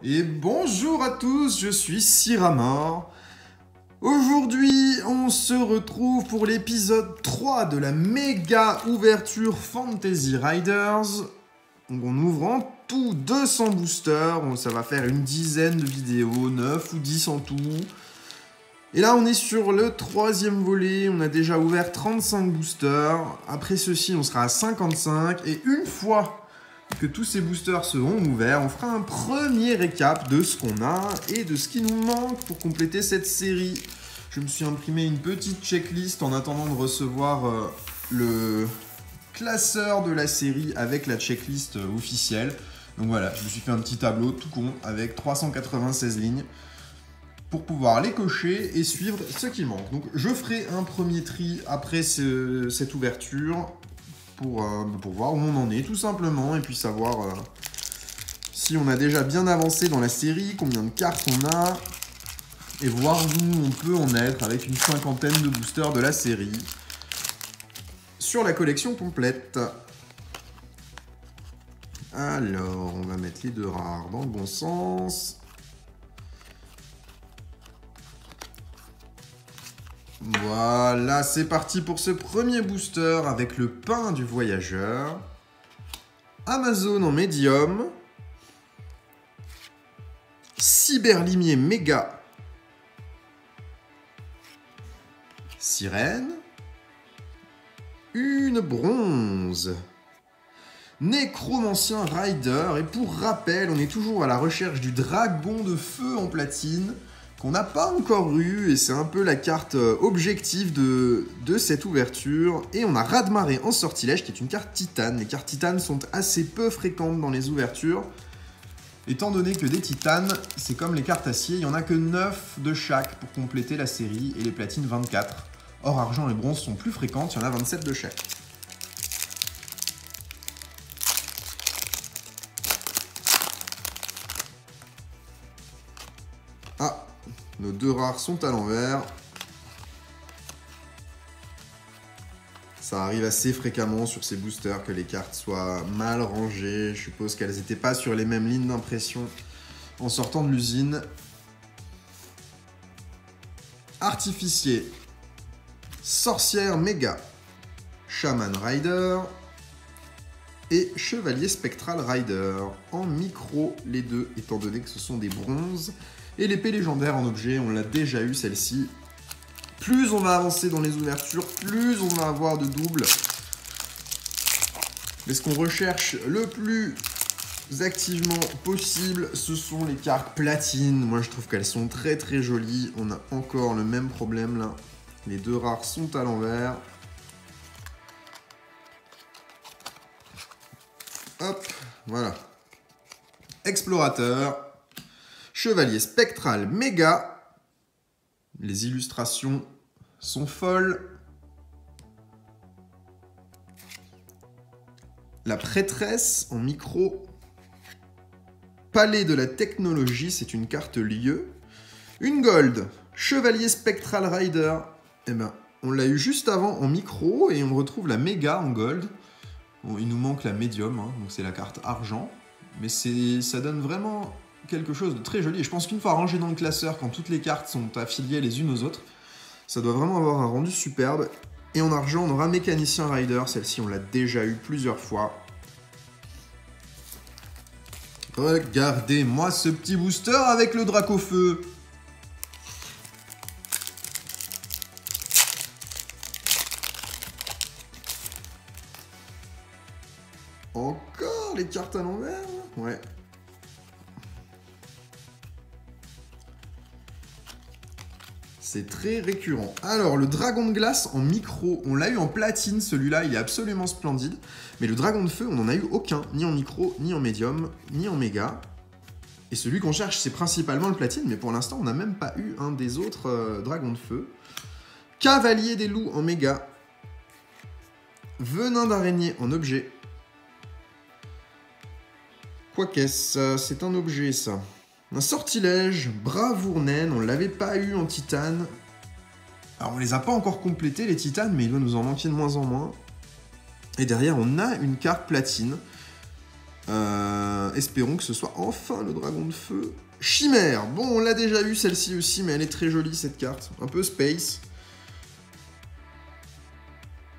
Et bonjour à tous, je suis Siramor. Aujourd'hui, on se retrouve pour l'épisode 3 de la méga ouverture Fantasy Riders. Donc on ouvre en tout 200 boosters, ça va faire une dizaine de vidéos, 9 ou 10 en tout. Et là on est sur le troisième volet, on a déjà ouvert 35 boosters. Après ceci, on sera à 55 et une fois que tous ces boosters seront ouverts, on fera un premier récap de ce qu'on a et de ce qui nous manque pour compléter cette série. Je me suis imprimé une petite checklist en attendant de recevoir le classeur de la série avec la checklist officielle. Donc voilà, je me suis fait un petit tableau tout con avec 396 lignes pour pouvoir les cocher et suivre ce qui manque. Donc je ferai un premier tri après cette ouverture pour voir où on en est tout simplement et puis savoir si on a déjà bien avancé dans la série, combien de cartes on a et voir où on peut en être avec une cinquantaine de boosters de la série sur la collection complète. Alors, on va mettre les deux rares dans le bon sens. Voilà, c'est parti pour ce premier booster avec le pain du voyageur. Amazon en médium. Cyberlimier méga. Sirène. Une bronze. Nécromancien Rider. Et pour rappel, on est toujours à la recherche du dragon de feu en platine qu'on n'a pas encore eu, et c'est un peu la carte objective de cette ouverture. Et on a Radmaré en sortilège, qui est une carte titane. Les cartes titanes sont assez peu fréquentes dans les ouvertures, étant donné que des titanes, c'est comme les cartes acier, il n'y en a que 9 de chaque pour compléter la série, et les platines 24. Or, argent et bronze sont plus fréquentes, il y en a 27 de chaque. Ah, nos deux rares sont à l'envers. Ça arrive assez fréquemment sur ces boosters que les cartes soient mal rangées. Je suppose qu'elles n'étaient pas sur les mêmes lignes d'impression en sortant de l'usine. Artificier. Sorcière méga. Shaman Rider. Et Chevalier Spectral Rider. En micro, les deux, étant donné que ce sont des bronzes. Et l'épée légendaire en objet, on l'a déjà eu celle-ci. Plus on va avancer dans les ouvertures, plus on va avoir de doubles. Mais ce qu'on recherche le plus activement possible, ce sont les cartes platines. Moi, je trouve qu'elles sont très très jolies. On a encore le même problème là. Les deux rares sont à l'envers. Hop, voilà. Explorateur. Chevalier spectral méga. Les illustrations sont folles. La prêtresse en micro. Palais de la technologie, c'est une carte lieu. Une gold. Chevalier spectral rider. Eh ben, on l'a eu juste avant en micro et on retrouve la méga en gold. Bon, il nous manque la médium, hein, donc c'est la carte argent. Mais ça donne vraiment quelque chose de très joli. Et je pense qu'une fois rangé dans le classeur, quand toutes les cartes sont affiliées les unes aux autres, ça doit vraiment avoir un rendu superbe. Et en argent, on aura Mécanicien Rider. Celle-ci, on l'a déjà eu plusieurs fois. Regardez-moi ce petit booster avec le Dracofeu. Encore les cartes à l'envers? Ouais. C'est très récurrent. Alors, le dragon de glace en micro, on l'a eu en platine, celui-là, il est absolument splendide. Mais le dragon de feu, on n'en a eu aucun, ni en micro, ni en médium, ni en méga. Et celui qu'on cherche, c'est principalement le platine, mais pour l'instant, on n'a même pas eu un des autres dragons de feu. Cavalier des loups en méga. Venin d'araignée en objet. Quoi qu'est-ce? C'est un objet, ça. Un sortilège, bravoure naine, on l'avait pas eu en titane. Alors on les a pas encore complétés les titanes, mais il doit nous en manquer de moins en moins. Et derrière on a une carte platine. espérons que ce soit enfin le dragon de feu Chimère. Bon, on l'a déjà eu celle-ci aussi, mais elle est très jolie cette carte. Un peu space.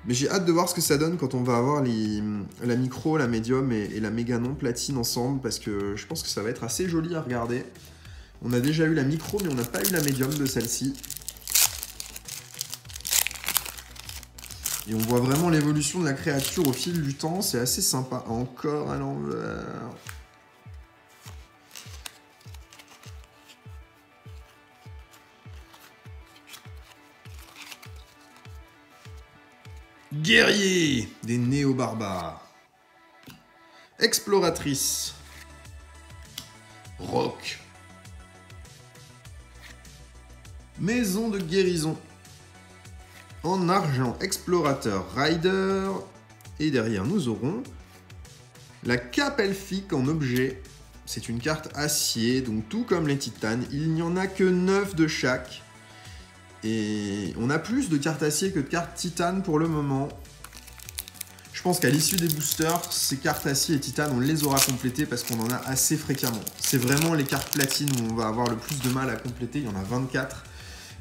Mais j'ai hâte de voir ce que ça donne quand on va avoir la micro, la médium et la méga non platine ensemble, parce que je pense que ça va être assez joli à regarder. On a déjà eu la micro, mais on n'a pas eu la médium de celle-ci. Et on voit vraiment l'évolution de la créature au fil du temps, c'est assez sympa. Encore à l'envers. Guerrier des néo-barbares. Exploratrice. Roc. Maison de guérison. En argent, explorateur, rider. Et derrière, nous aurons la cape elfique en objet. C'est une carte acier, donc tout comme les titanes. Il n'y en a que 9 de chaque. Et on a plus de cartes acier que de cartes titane pour le moment. Je pense qu'à l'issue des boosters, ces cartes acier et titane, on les aura complétées parce qu'on en a assez fréquemment. C'est vraiment les cartes platine où on va avoir le plus de mal à compléter. Il y en a 24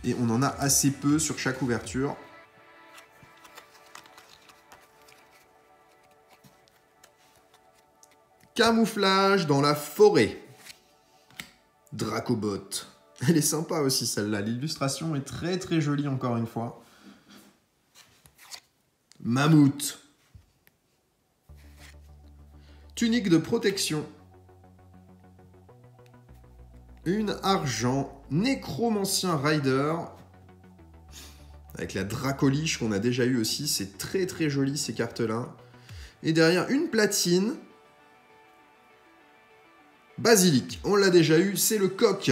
et on en a assez peu sur chaque ouverture. Camouflage dans la forêt. Dracobot. Elle est sympa aussi celle-là. L'illustration est très très jolie encore une fois. Mammouth. Tunique de protection. Une argent. Nécromancien Rider. Avec la Dracoliche qu'on a déjà eu aussi. C'est très très joli ces cartes-là. Et derrière une platine. Basilic. On l'a déjà eu, c'est le coq.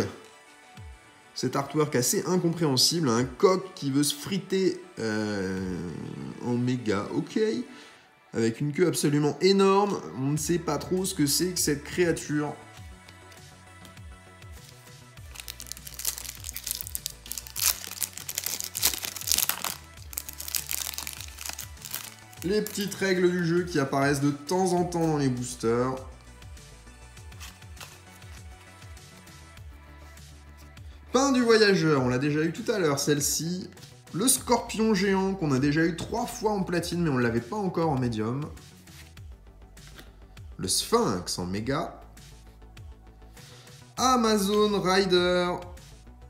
Cet artwork assez incompréhensible, un coq qui veut se friter en méga, ok. Avec une queue absolument énorme, on ne sait pas trop ce que c'est que cette créature. Les petites règles du jeu qui apparaissent de temps en temps dans les boosters. Pain du voyageur, on l'a déjà eu tout à l'heure, celle-ci. Le scorpion géant, qu'on a déjà eu 3 fois en platine, mais on ne l'avait pas encore en médium. Le sphinx en méga. Amazon Rider.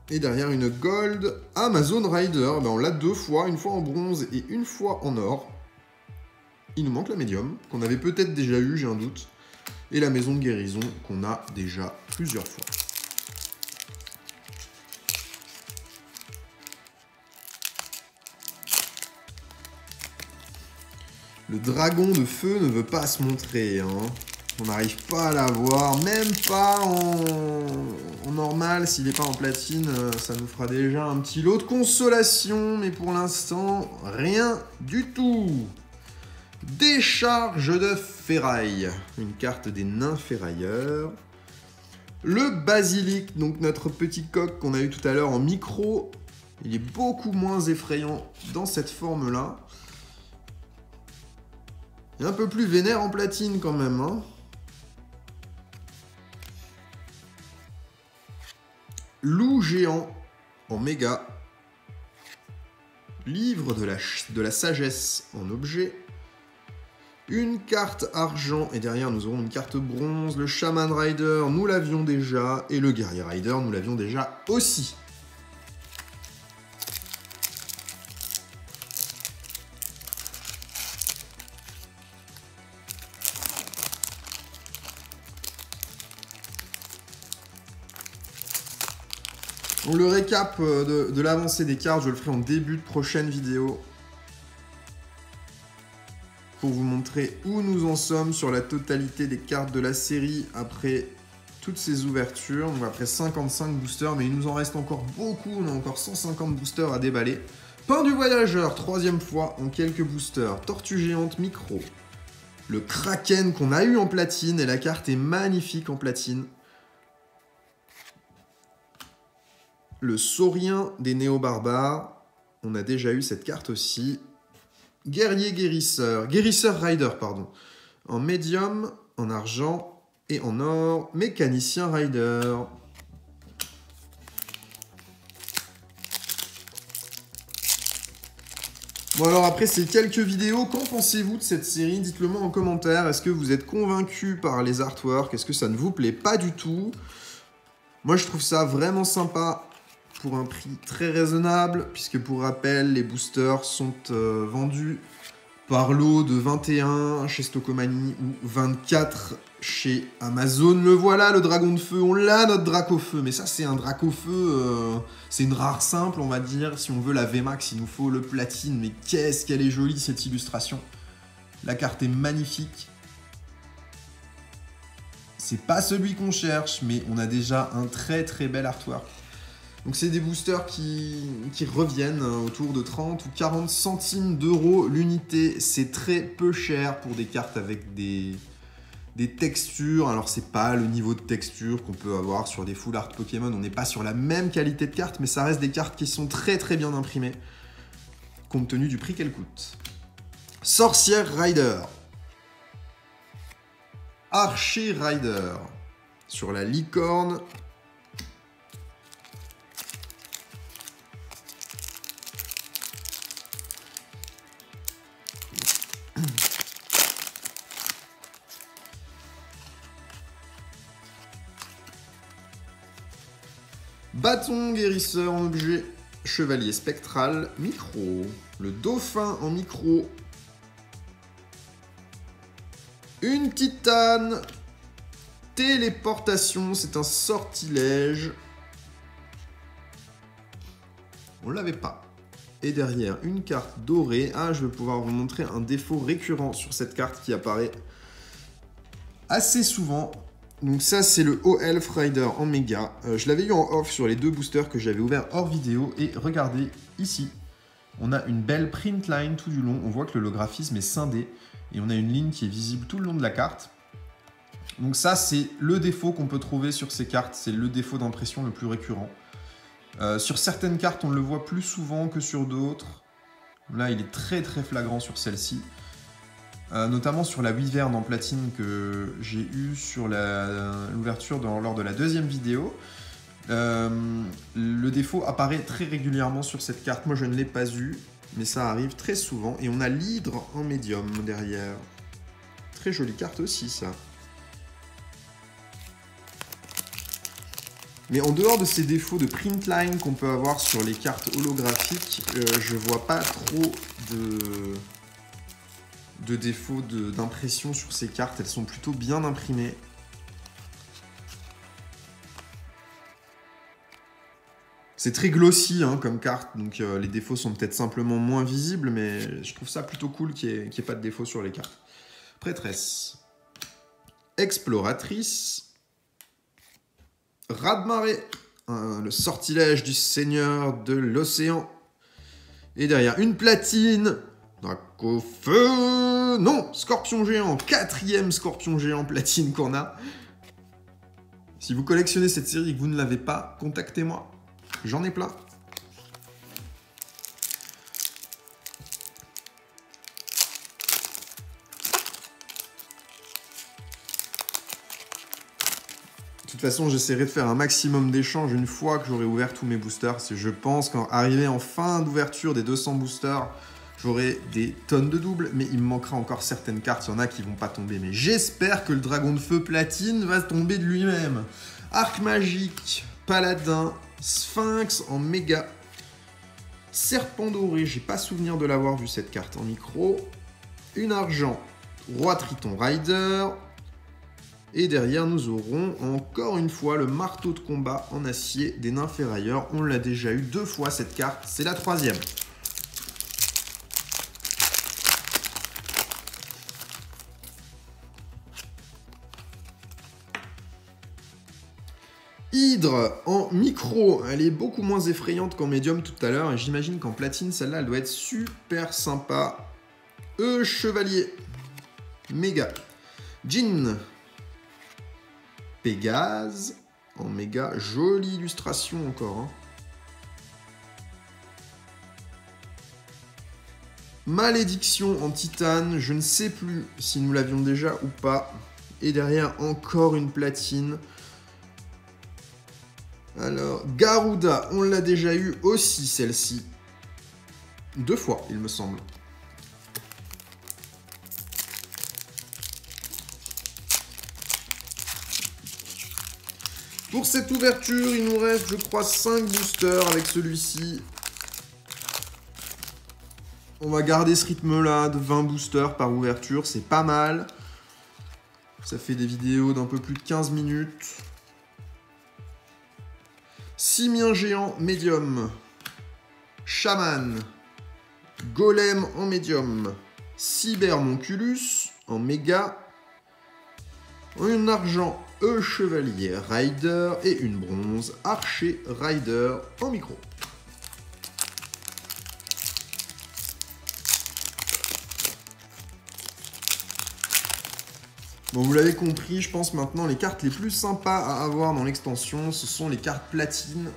Et derrière une gold. Amazon Rider, ben on l'a 2 fois, une fois en bronze et une fois en or. Il nous manque la médium, qu'on avait peut-être déjà eu, j'ai un doute. Et la maison de guérison, qu'on a déjà plusieurs fois. Le dragon de feu ne veut pas se montrer, hein. On n'arrive pas à l'avoir, même pas en normal. S'il n'est pas en platine, ça nous fera déjà un petit lot de consolation. Mais pour l'instant, rien du tout. Décharge de ferraille. Une carte des nains ferrailleurs. Le basilic, donc notre petit coq qu'on a eu tout à l'heure en micro. Il est beaucoup moins effrayant dans cette forme-là. Et un peu plus vénère en platine quand même, hein. Loup géant en méga. Livre de la sagesse en objet. Une carte argent et derrière nous aurons une carte bronze. Le Shaman Rider, nous l'avions déjà. Et le Guerrier Rider, nous l'avions déjà aussi. Donc le récap de l'avancée des cartes, je le ferai en début de prochaine vidéo. Pour vous montrer où nous en sommes sur la totalité des cartes de la série après toutes ces ouvertures. Donc après 55 boosters, mais il nous en reste encore beaucoup. On a encore 150 boosters à déballer. Pain du voyageur, 3e fois en quelques boosters. Tortue géante micro. Le Kraken qu'on a eu en platine et la carte est magnifique en platine. Le saurien des néo-barbares. On a déjà eu cette carte aussi. Guerrier guérisseur. Guérisseur rider, pardon. En médium, en argent. Et en or, Mécanicien Rider. Bon alors après ces quelques vidéos, qu'en pensez-vous de cette série? Dites-le moi en commentaire. Est-ce que vous êtes convaincu par les artworks? Est-ce que ça ne vous plaît pas du tout? Moi je trouve ça vraiment sympa pour un prix très raisonnable, puisque pour rappel, les boosters sont vendus par lot de 21 chez Stockomanie ou 24 chez Amazon. Le voilà, le dragon de feu, on l'a notre drac au feu, mais ça c'est un drac au feu, c'est une rare simple on va dire. Si on veut la VMAX, il nous faut le platine, mais qu'est-ce qu'elle est jolie cette illustration. La carte est magnifique. C'est pas celui qu'on cherche, mais on a déjà un très très bel artwork. Donc c'est des boosters qui reviennent autour de 30 ou 40 centimes d'euros l'unité. C'est très peu cher pour des cartes avec des textures. Alors c'est pas le niveau de texture qu'on peut avoir sur des full art Pokémon. On n'est pas sur la même qualité de cartes, mais ça reste des cartes qui sont très très bien imprimées, compte tenu du prix qu'elles coûtent. Sorcière Rider. Archer Rider. Sur la licorne. Bâton guérisseur en objet, chevalier spectral, micro, le dauphin en micro, une titane, téléportation, c'est un sortilège, on l'avait pas. Et derrière, une carte dorée. Ah, je vais pouvoir vous montrer un défaut récurrent sur cette carte qui apparaît assez souvent. Donc ça, c'est le O-Elf Rider en méga. Je l'avais eu en off sur les deux boosters que j'avais ouverts hors vidéo. Et regardez, ici, on a une belle print line tout du long. On voit que le logographisme est scindé. Et on a une ligne qui est visible tout le long de la carte. Donc ça, c'est le défaut qu'on peut trouver sur ces cartes. C'est le défaut d'impression le plus récurrent. Sur certaines cartes, on le voit plus souvent que sur d'autres. Là, il est très très flagrant sur celle-ci. Notamment sur la wyvern en platine que j'ai eu sur l'ouverture lors de la deuxième vidéo. Le défaut apparaît très régulièrement sur cette carte. Moi, je ne l'ai pas eu, mais ça arrive très souvent. Et on a l'hydre en médium derrière. Très jolie carte aussi, ça. Mais en dehors de ces défauts de print line qu'on peut avoir sur les cartes holographiques, je vois pas trop de défauts d'impression sur ces cartes. Elles sont plutôt bien imprimées. C'est très glossy hein, comme carte, donc les défauts sont peut-être simplement moins visibles, mais je trouve ça plutôt cool qu'il n'y ait pas de défauts sur les cartes. Prêtresse. Exploratrice. Raz-de-marée, le sortilège du seigneur de l'océan. Et derrière, une platine. Drac-au-feu. Non, scorpion géant. 4e scorpion géant platine qu'on a. Si vous collectionnez cette série et que vous ne l'avez pas, contactez-moi. J'en ai plein. De toute façon, j'essaierai de faire un maximum d'échanges une fois que j'aurai ouvert tous mes boosters. Je pense qu'arrivé en fin d'ouverture des 200 boosters, j'aurai des tonnes de doubles, mais il me manquera encore certaines cartes. Il y en a qui vont pas tomber, mais j'espère que le dragon de feu platine va tomber de lui-même. Arc magique, paladin, sphinx en méga, serpent doré, j'ai pas souvenir de l'avoir vu cette carte en micro, une argent, roi triton rider. Et derrière, nous aurons encore une fois le marteau de combat en acier des nains ferrailleurs. On l'a déjà eu 2 fois cette carte, c'est la 3e. Hydre en micro, elle est beaucoup moins effrayante qu'en médium tout à l'heure. Et j'imagine qu'en platine, celle-là, elle doit être super sympa. Chevalier, méga, Jin. Pégase, en méga, jolie illustration encore. Hein. Malédiction en titane, je ne sais plus si nous l'avions déjà ou pas. Et derrière, encore une platine. Alors, Garuda, on l'a déjà eu aussi, celle-ci. 2 fois, il me semble. Pour cette ouverture, il nous reste, je crois, 5 boosters avec celui-ci. On va garder ce rythme-là de 20 boosters par ouverture, c'est pas mal. Ça fait des vidéos d'un peu plus de 15 minutes. Simien géant médium. Shaman. Golem en médium. Cybermonculus en méga. Un argent chevalier rider et une bronze archer rider en micro. Bon, vous l'avez compris, je pense maintenant les cartes les plus sympas à avoir dans l'extension, ce sont les cartes platine.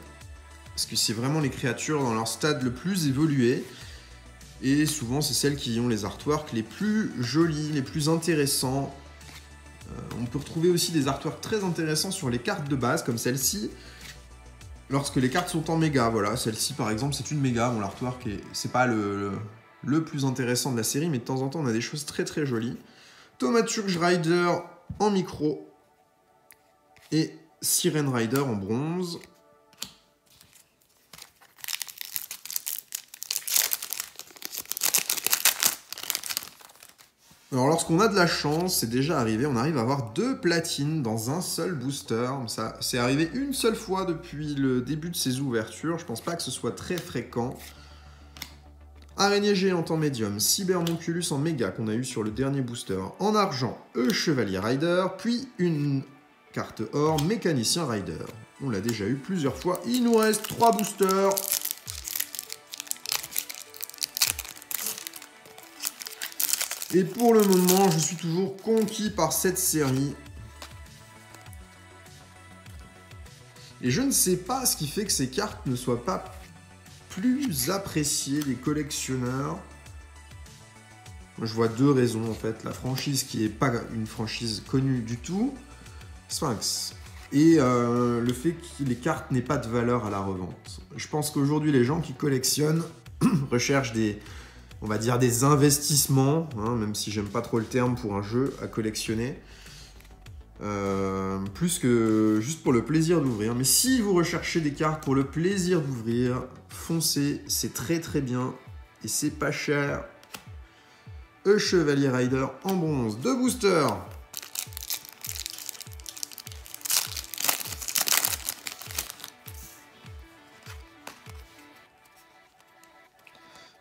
Parce que c'est vraiment les créatures dans leur stade le plus évolué. Et souvent, c'est celles qui ont les artworks les plus jolis, les plus intéressants. On peut retrouver aussi des artworks très intéressants sur les cartes de base, comme celle-ci. Lorsque les cartes sont en méga, voilà. Celle-ci, par exemple, c'est une méga. Bon, l'artwork, c'est pas le plus intéressant de la série, mais de temps en temps, on a des choses très très jolies. Thaumaturge Rider en micro et Sirène Rider en bronze. Alors lorsqu'on a de la chance, c'est déjà arrivé, on arrive à avoir 2 platines dans un seul booster. Ça, c'est arrivé une seule fois depuis le début de ces ouvertures, je pense pas que ce soit très fréquent. Araignée géante en médium, Cybermonculus en méga qu'on a eu sur le dernier booster. En argent, chevalier rider, puis une carte or, mécanicien rider. On l'a déjà eu plusieurs fois. Il nous reste 3 boosters. Et pour le moment, je suis toujours conquis par cette série. Et je ne sais pas ce qui fait que ces cartes ne soient pas plus appréciées des collectionneurs. Moi, je vois 2 raisons en fait. La franchise qui n'est pas une franchise connue du tout, Sphinx. Et le fait que les cartes n'aient pas de valeur à la revente. Je pense qu'aujourd'hui, les gens qui collectionnent recherchent on va dire des investissements, hein, même si j'aime pas trop le terme pour un jeu à collectionner, plus que juste pour le plaisir d'ouvrir. Mais si vous recherchez des cartes pour le plaisir d'ouvrir, foncez, c'est très très bien et c'est pas cher. Chevalier Rider en bronze, 2 boosters.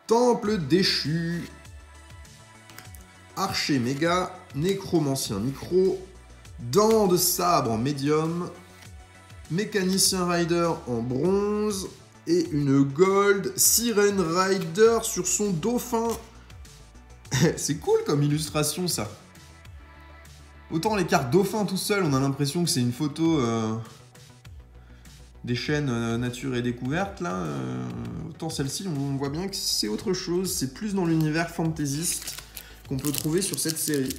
Temple déchu, archer méga, nécromancien micro, dents de sabre en médium, mécanicien rider en bronze et une gold sirène rider sur son dauphin. C'est cool comme illustration ça. Autant les cartes dauphin tout seul, on a l'impression que c'est une photo des chaînes Nature et Découverte, là, autant celle-ci, on voit bien que c'est autre chose, c'est plus dans l'univers fantaisiste qu'on peut trouver sur cette série.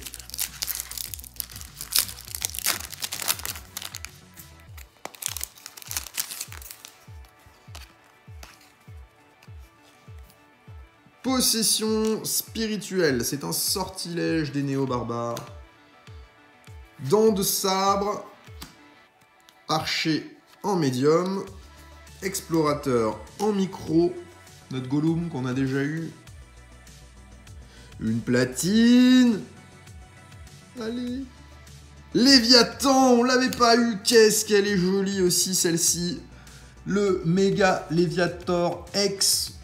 Possession spirituelle, c'est un sortilège des néo-barbares. Dents de sabre, archer en médium, explorateur en micro, notre Gollum qu'on a déjà eu, une platine, allez, Léviathan, on l'avait pas eu, qu'est-ce qu'elle est jolie aussi celle-ci, le méga Léviator X,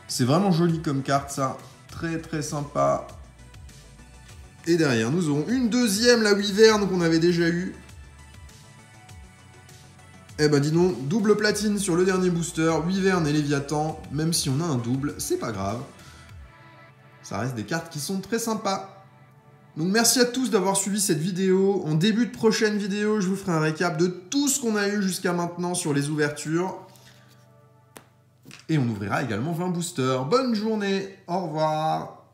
c'est vraiment joli comme carte ça, très très sympa. Et derrière, nous aurons une deuxième, la Wyvern, qu'on avait déjà eue. Eh ben dis donc, double platine sur le dernier booster, Wyvern et Léviathan. Même si on a un double, c'est pas grave. Ça reste des cartes qui sont très sympas. Donc merci à tous d'avoir suivi cette vidéo. En début de prochaine vidéo, je vous ferai un récap de tout ce qu'on a eu jusqu'à maintenant sur les ouvertures. Et on ouvrira également 20 boosters. Bonne journée, au revoir.